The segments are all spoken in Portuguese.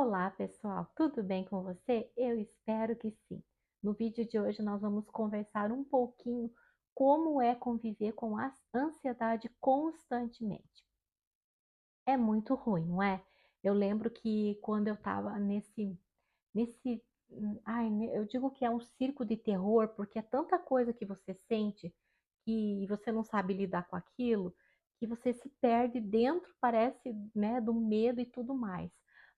Olá, pessoal, tudo bem com você? Eu espero que sim. No vídeo de hoje nós vamos conversar um pouquinho como é conviver com a ansiedade constantemente. É muito ruim, não é? Eu lembro que quando eu estava eu digo que é um circo de terror, porque é tanta coisa que você sente que você não sabe lidar com aquilo, que você se perde dentro, parece, né, do medo e tudo mais.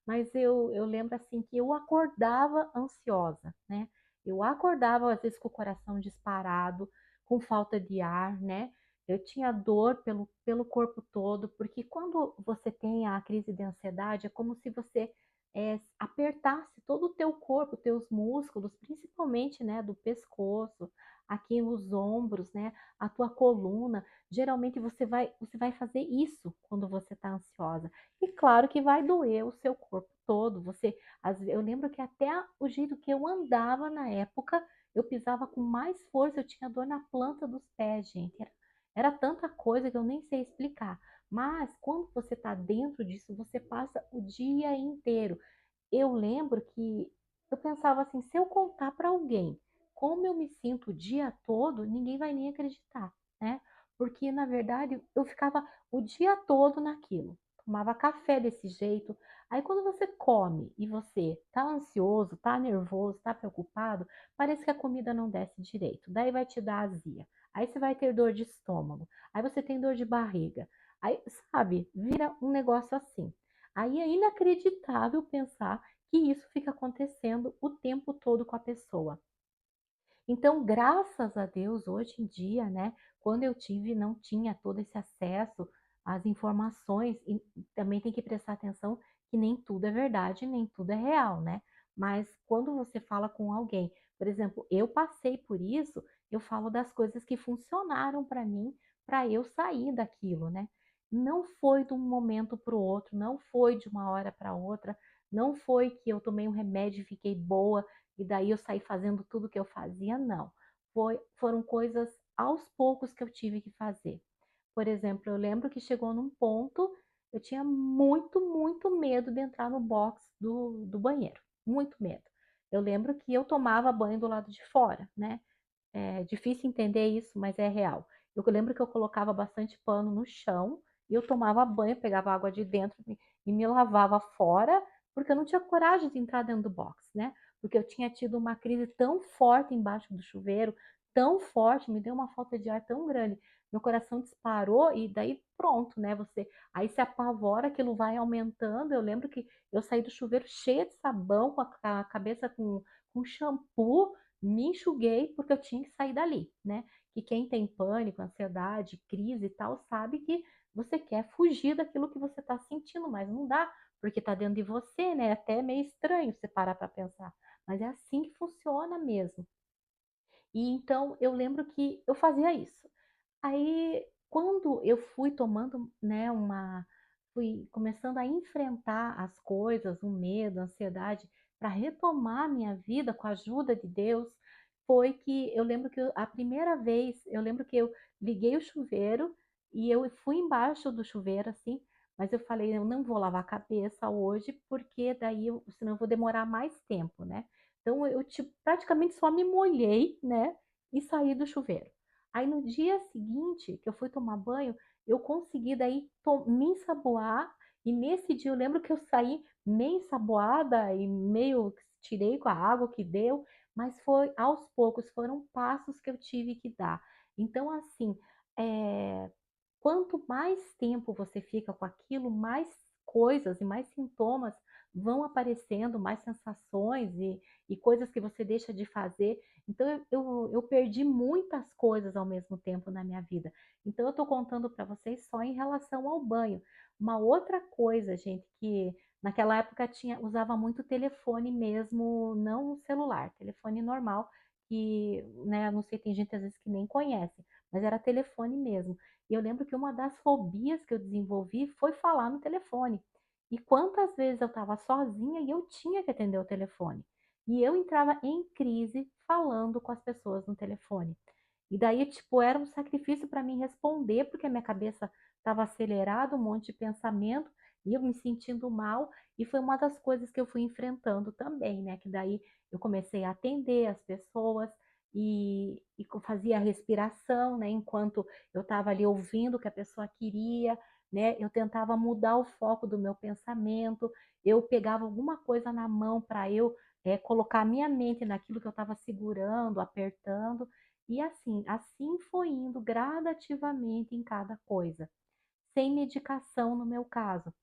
Mas eu lembro assim que eu acordava ansiosa, né? Eu acordava às vezes com o coração disparado, com falta de ar, né? Eu tinha dor pelo corpo todo, porque quando você tem a crise de ansiedade, é como se você apertasse todo o teu corpo, teus músculos, principalmente, né, do pescoço, aqui nos ombros, né, a tua coluna. Geralmente você vai fazer isso quando você está ansiosa. E claro que vai doer o seu corpo todo. Eu lembro que até o jeito que eu andava na época, eu pisava com mais força, eu tinha dor na planta dos pés, gente. Era tanta coisa que eu nem sei explicar. Mas quando você está dentro disso, você passa o dia inteiro. Eu lembro que eu pensava assim, se eu contar para alguém como eu me sinto o dia todo, ninguém vai nem acreditar, né? Porque na verdade eu ficava o dia todo naquilo. Tomava café desse jeito. Aí quando você come e você tá ansioso, tá nervoso, tá preocupado, parece que a comida não desce direito. Daí vai te dar azia. Aí você vai ter dor de estômago. Aí você tem dor de barriga. Aí, sabe, vira um negócio assim. Aí é inacreditável pensar que isso fica acontecendo o tempo todo com a pessoa. Então, graças a Deus, hoje em dia, né, quando eu tive, não tinha todo esse acesso às informações, e também tem que prestar atenção que nem tudo é verdade, nem tudo é real, né? Mas quando você fala com alguém, por exemplo, eu passei por isso, eu falo das coisas que funcionaram para mim, para eu sair daquilo, né? Não foi de um momento para o outro, não foi de uma hora para outra, não foi que eu tomei um remédio e fiquei boa e daí eu saí fazendo tudo que eu fazia, não. Foram coisas aos poucos que eu tive que fazer. Por exemplo, eu lembro que chegou num ponto, eu tinha muito, muito medo de entrar no box do banheiro. Muito medo. Eu lembro que eu tomava banho do lado de fora, né? É difícil entender isso, mas é real. Eu lembro que eu colocava bastante pano no chão e eu tomava banho, pegava água de dentro e me lavava fora, porque eu não tinha coragem de entrar dentro do box, né? Porque eu tinha tido uma crise tão forte embaixo do chuveiro, tão forte, me deu uma falta de ar tão grande. Meu coração disparou e daí pronto, né? Você aí se apavora, aquilo vai aumentando. Eu lembro que eu saí do chuveiro cheia de sabão, com a cabeça com shampoo, me enxuguei porque eu tinha que sair dali, né? Que quem tem pânico, ansiedade, crise e tal, sabe que você quer fugir daquilo que você está sentindo, mas não dá, porque está dentro de você, né? É até meio estranho você parar para pensar, mas é assim que funciona mesmo. E então eu lembro que eu fazia isso. Aí, quando eu fui tomando, né, fui começando a enfrentar as coisas, o medo, a ansiedade, para retomar minha vida com a ajuda de Deus, foi que eu lembro que a primeira vez, eu lembro que eu liguei o chuveiro e eu fui embaixo do chuveiro assim, mas eu falei, eu não vou lavar a cabeça hoje, porque daí senão eu vou demorar mais tempo, né? Então eu tipo, praticamente só me molhei, né, e saí do chuveiro. Aí no dia seguinte, que eu fui tomar banho, eu consegui daí me ensaboar. E nesse dia eu lembro que eu saí meio ensaboada e meio que tirei com a água que deu, mas foi aos poucos, foram passos que eu tive que dar. Então, assim, é, quanto mais tempo você fica com aquilo, mais coisas e mais sintomas vão aparecendo, mais sensações e coisas que você deixa de fazer. Então, eu perdi muitas coisas ao mesmo tempo na minha vida. Então, eu estou contando para vocês só em relação ao banho. Uma outra coisa, gente, que naquela época usava muito telefone mesmo, não celular, telefone normal, que, né, não sei, tem gente às vezes que nem conhece, mas era telefone mesmo. E eu lembro que uma das fobias que eu desenvolvi foi falar no telefone. E quantas vezes eu estava sozinha e eu tinha que atender o telefone. E eu entrava em crise falando com as pessoas no telefone. E daí, tipo, era um sacrifício para mim responder, porque a minha cabeça estava acelerado, um monte de pensamento, e eu me sentindo mal, e foi uma das coisas que eu fui enfrentando também, né, que daí eu comecei a atender as pessoas, fazia a respiração, né, enquanto eu estava ali ouvindo o que a pessoa queria, né, eu tentava mudar o foco do meu pensamento, eu pegava alguma coisa na mão para eu colocar a minha mente naquilo que eu estava segurando, apertando, e assim foi indo gradativamente em cada coisa, sem medicação no meu caso.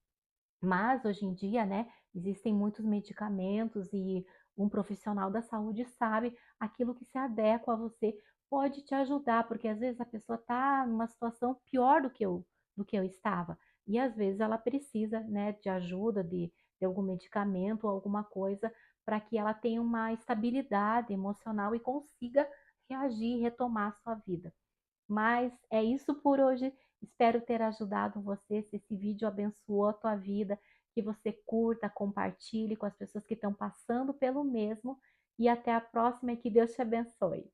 Mas hoje em dia, né, existem muitos medicamentos e um profissional da saúde sabe aquilo que se adequa a você, pode te ajudar, porque às vezes a pessoa está numa situação pior do que eu estava. E às vezes ela precisa, né, de ajuda, de algum medicamento ou alguma coisa para que ela tenha uma estabilidade emocional e consiga reagir e retomar a sua vida. Mas é isso por hoje. Espero ter ajudado você. Se esse vídeo abençoou a tua vida, que você curta, compartilhe com as pessoas que estão passando pelo mesmo. E até a próxima e que Deus te abençoe.